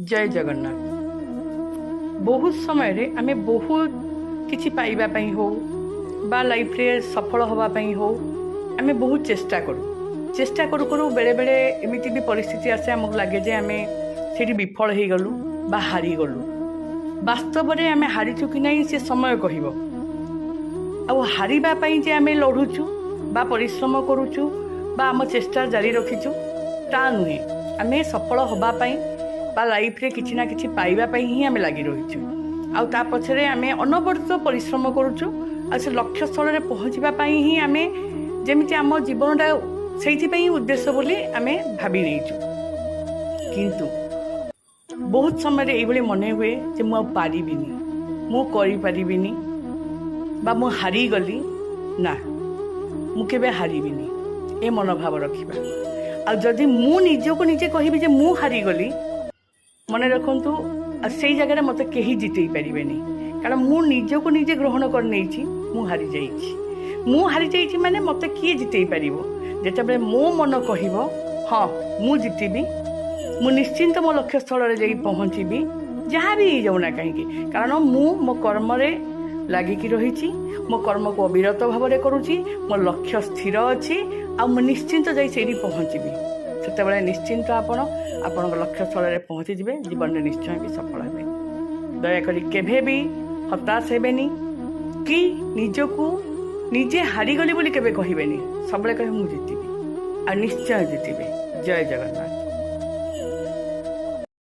जय जगन्नाथ। बहुत समय रे आमे बहुत किछि पाइबा पई हो बा लाइफ रे सफल होबा पई हो आमे बहुत चेष्टा करू करू बेले बेले एमिति भी परिस्थिति आसे हमक लागे जे आमे सेठी विफल हे गलु बा हारी गलु। वास्तव रे आमे हारिछु कि नहीं से समय कहिबो। आ हारिबा पई जे आमे लढुछु बा परिश्रम करूछु बा आम चेष्टा जारी रखिछु ता नुहे। आमे सफल होबा पई बा लाइफ रे किछि ना किछि पाइबा पई ही आमे लागि रहिछु। आ ता पछरे आमे अनवर्त परिश्रम करूछु। आ से लक्ष्य स्थल रे पहुंचबा पई ही आमे जेमिति आम जीवनटा सेइथि पई उद्देश्य बोली आमे भाबी नेइछु। किंतु बहुत समय रे एइभली मने हुए जे मु पारिबिनी, मु करि पारिबिनी बा मु हारी गली ना, मु केबे हारिबिनी ए मनोभाव रखिबा। आ जदि मु निजको निजे कहिबि जे मु हारी गली मन रखु से जगह मत कहीं जिते पारे कारण मु निजको निजे ग्रहण कर मु हारी जाइए माने मत किए जिते पार जिते मो मन कह हाँ मु जीतबी मु निश्चिंत मो लक्ष्य स्थल जा पहुँचबी जहाँ भी जाऊना कहीं कारण मु मो कर्म लगिकी रही मो कर्म को अविरत भाव में करुँची मो लक्ष्य स्थिर अच्छी आ निश्चिंत जा पहुँचबी से निश्चिंत आपण लक्ष्य स्थल में पहुँची जाए जीवन में निश्चय भी सफल हे। दयाकोरी केभे भी हताश हेबेनी कि निजको निजे हारीगली बोली केबे कहबेनी, सबले कहे मु जीतबी आ निश्चय जीतबी। जय जगन्नाथ।